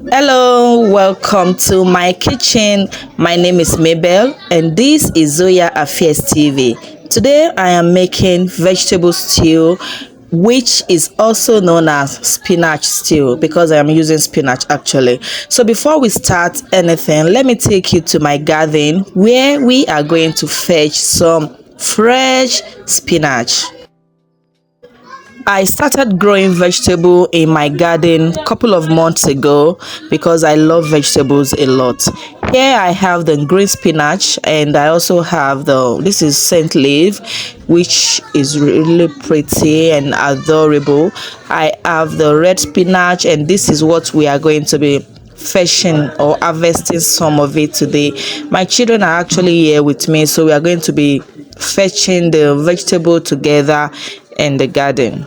Hello, welcome to my kitchen. My name is Mabel and this is Zoyaaffairstv. Today I am making vegetable stew, which is also known as spinach stew because I am using spinach actually. So before we start anything, let me take you to my garden where we are going to fetch some fresh spinach. I started growing vegetable in my garden a couple of months ago because I love vegetables a lot. Here I have the green spinach and I also have this is scent leaf, which is really pretty and adorable. I have the red spinach and this is what we are going to be fetching or harvesting some of it today. My children are actually here with me, so we are going to be fetching the vegetable together in the garden.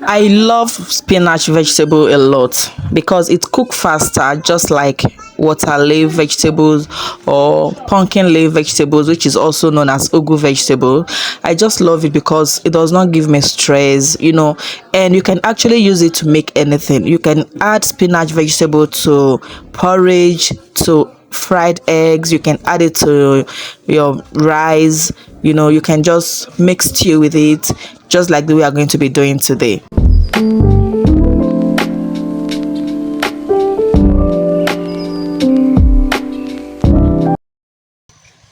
I love spinach vegetable a lot because it cook faster, just like water leaf vegetables or pumpkin leaf vegetables, which is also known as ugu vegetable. I just love it because it does not give me stress, and you can actually use it to make anything. You can add spinach vegetable to porridge, to fried eggs. You can add it to your rice. You can just make stew with it, just like we are going to be doing today.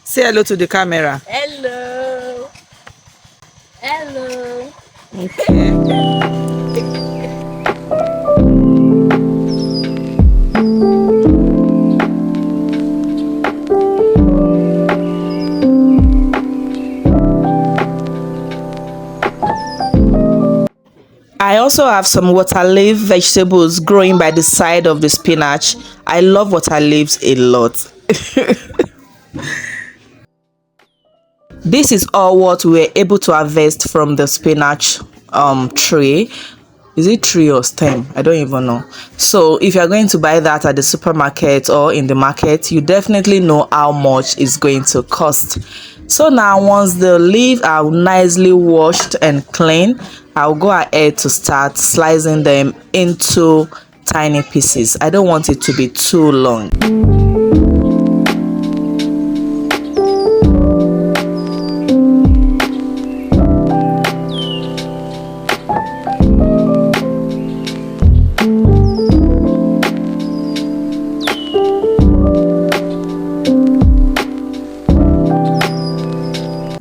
Say hello to the camera. Hello. Hello. Okay. I also have some water leaf vegetables growing by the side of the spinach. I love water leaves a lot. This is all what we were able to harvest from the spinach tree. Is it tree or stem? I don't even know. So if you're going to buy that at the supermarket or in the market, you definitely know how much it's going to cost. So now once the leaves are nicely washed and clean, I'll go ahead to start slicing them into tiny pieces. I don't want it to be too long.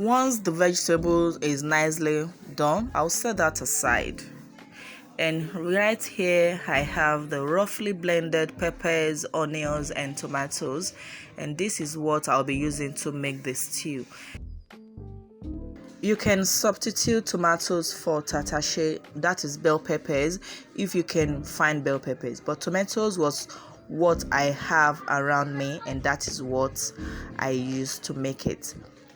Once the vegetables is nicely done, I'll set that aside. And right here I have the roughly blended peppers, onions and tomatoes, and this is what I'll be using to make the stew. You can substitute tomatoes for tatashe, that is bell peppers, if you can find bell peppers, but tomatoes was what I have around me and that is what I use to make it.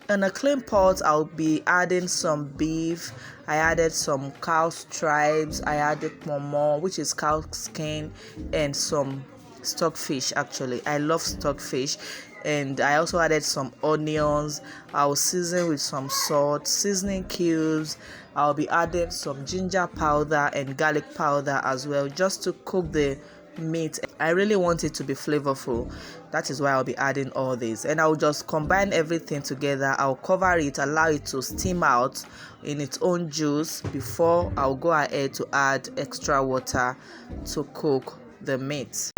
In a clean pot, I'll be adding some beef. I added some cow stripes. I added ponmo, which is cow skin, and some stockfish. Actually, I love stockfish. And I also added some onions. I'll season with some salt, seasoning cubes. I'll be adding some ginger powder and garlic powder as well, just to cook the meat. I really want it to be flavorful. That is why I'll be adding all this, and I'll just combine everything together. I'll cover it, allow it to steam out in its own juice before I'll go ahead to add extra water to cook the meat.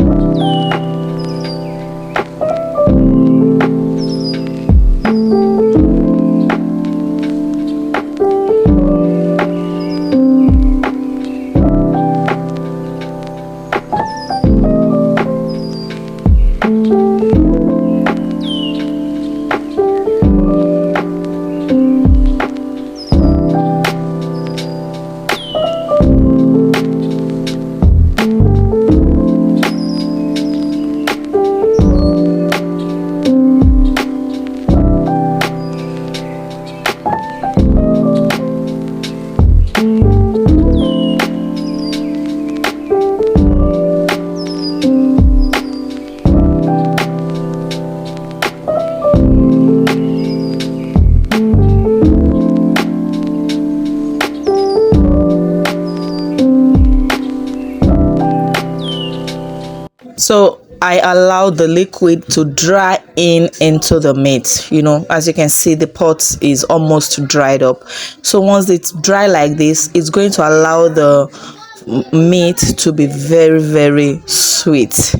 So I allow the liquid to dry into the meat. As you can see, the pot is almost dried up. So once it's dry like this, it's going to allow the meat to be very, very sweet,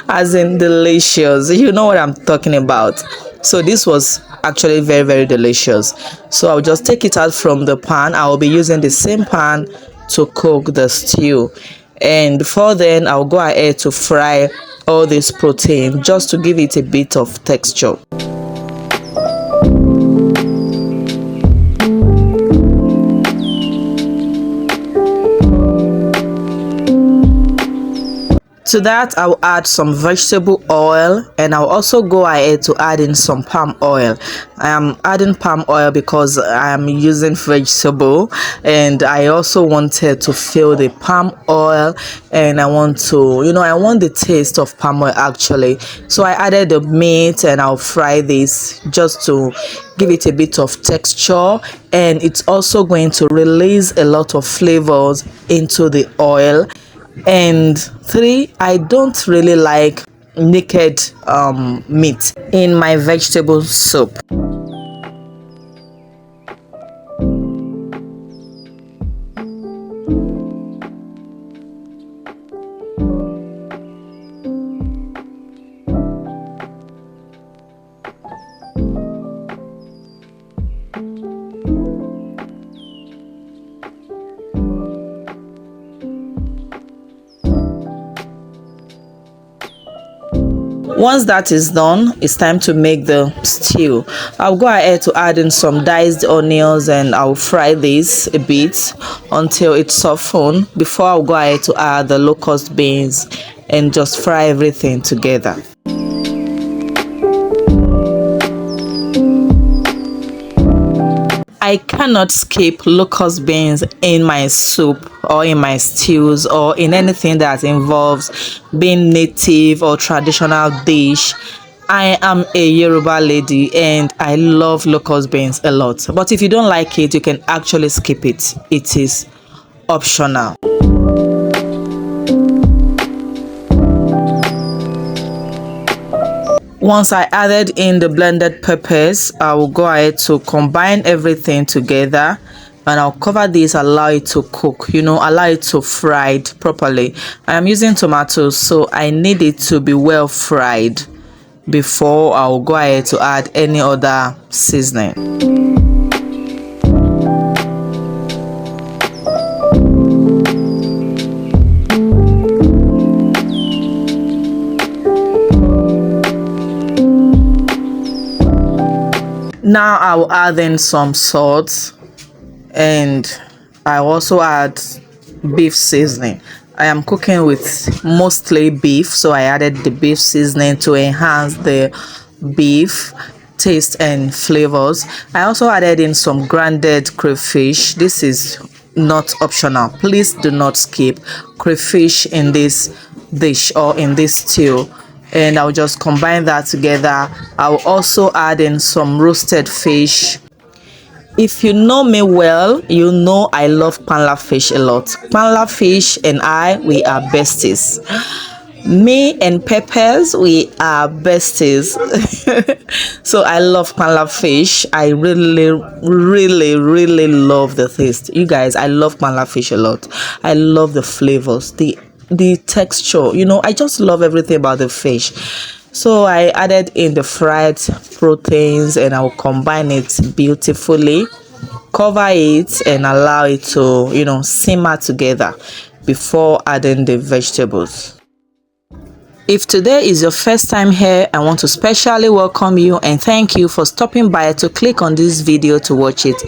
as in delicious. You know what I'm talking about. So this was actually very, very delicious. So I'll just take it out from the pan. I'll be using the same pan to cook the stew, and before then I'll go ahead to fry all this protein just to give it a bit of texture. To that, I'll add some vegetable oil, and I'll also go ahead to add in some palm oil. I am adding palm oil because I am using vegetable, and I also wanted to feel the palm oil, and I want the taste of palm oil actually. So I added the meat, and I'll fry this just to give it a bit of texture, and it's also going to release a lot of flavors into the oil. And 3, I don't really like naked meat in my vegetable soup. Once that is done, it's time to make the stew. I'll go ahead to add in some diced onions, and I'll fry this a bit until it's softened before I'll go ahead to add the locust beans and just fry everything together. I cannot skip locust beans in my soup or in my stews or in anything that involves being native or traditional dish. I am a Yoruba lady and I love locust beans a lot. But if you don't like it, you can actually skip it. It is optional. Once I added in the blended peppers, I will go ahead to combine everything together, and I'll cover this, allow it to cook, allow it to fry properly. I am using tomatoes, so I need it to be well fried before I'll go ahead to add any other seasoning. Now I'll add in some salt, and I also add beef seasoning. I am cooking with mostly beef, so I added the beef seasoning to enhance the beef taste and flavors. I also added in some grounded crayfish. This is not optional. Please do not skip crayfish in this dish or in this stew. And I'll just combine that together. I'll also add in some roasted fish. If you know me well, you know I love panla fish a lot. Panla fish and we are besties. Me and Peppers, we are besties. So I love panla fish. I really, really, really love the taste. You guys, I love panla fish a lot. I love the flavors, the texture, I just love everything about the fish. So I added in the fried proteins, and I'll combine it beautifully, cover it, and allow it to simmer together before adding the vegetables. If today is your first time here, I want to specially welcome you and thank you for stopping by to click on this video to watch it.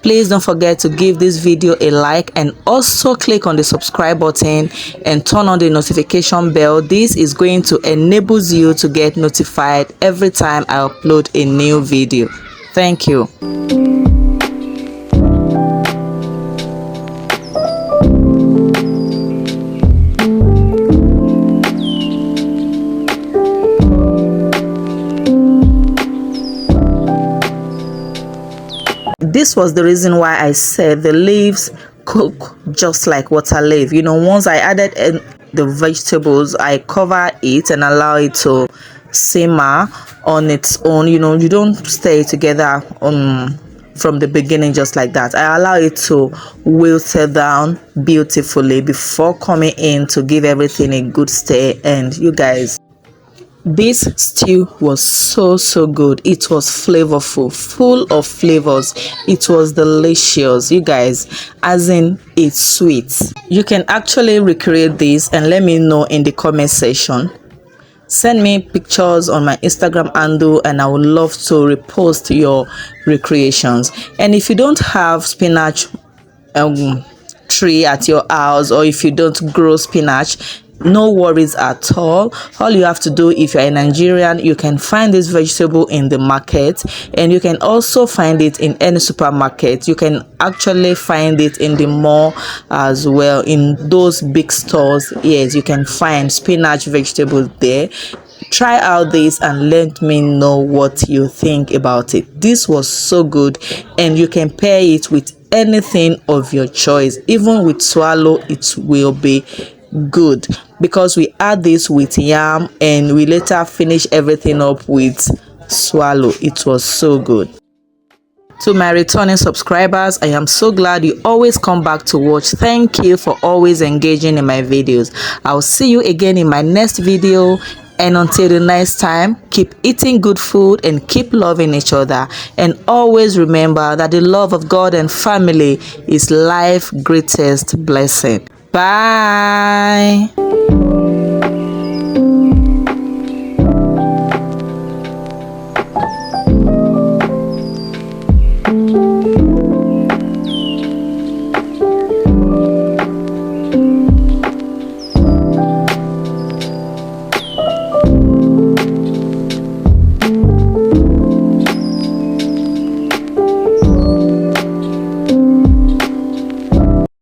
Please don't forget to give this video a like and also click on the subscribe button and turn on the notification bell. This is going to enable you to get notified every time I upload a new video. Thank you. This was the reason why I said the leaves cook just like water leaf. Once I added the vegetables, I cover it and allow it to simmer on its own. You know, you don't stay together from the beginning just like that. I allow it to wilter down beautifully before coming in to give everything a good stir. And you guys, this stew was so good. It was flavorful, full of flavors. It was delicious, you guys, as in it's sweet. You can actually recreate this and let me know in the comment section. Send me pictures on my Instagram handle and I would love to repost your recreations. And if you don't have spinach tree at your house, or if you don't grow spinach, no worries at all. All you have to do, if you're a Nigerian, you can find this vegetable in the market, and you can also find it in any supermarket. You can actually find it in the mall as well, in those big stores. Yes, you can find spinach vegetables there. Try out this and let me know what you think about it. This was so good, and you can pair it with anything of your choice. Even with swallow, it will be good, because we add this with yam and we later finish everything up with swallow. It was so good. To my returning subscribers, I am so glad you always come back to watch. Thank you for always engaging in my videos. I'll see you again in my next video, and until the next time, keep eating good food and keep loving each other, and always remember that the love of God and family is life's greatest blessing. Bye.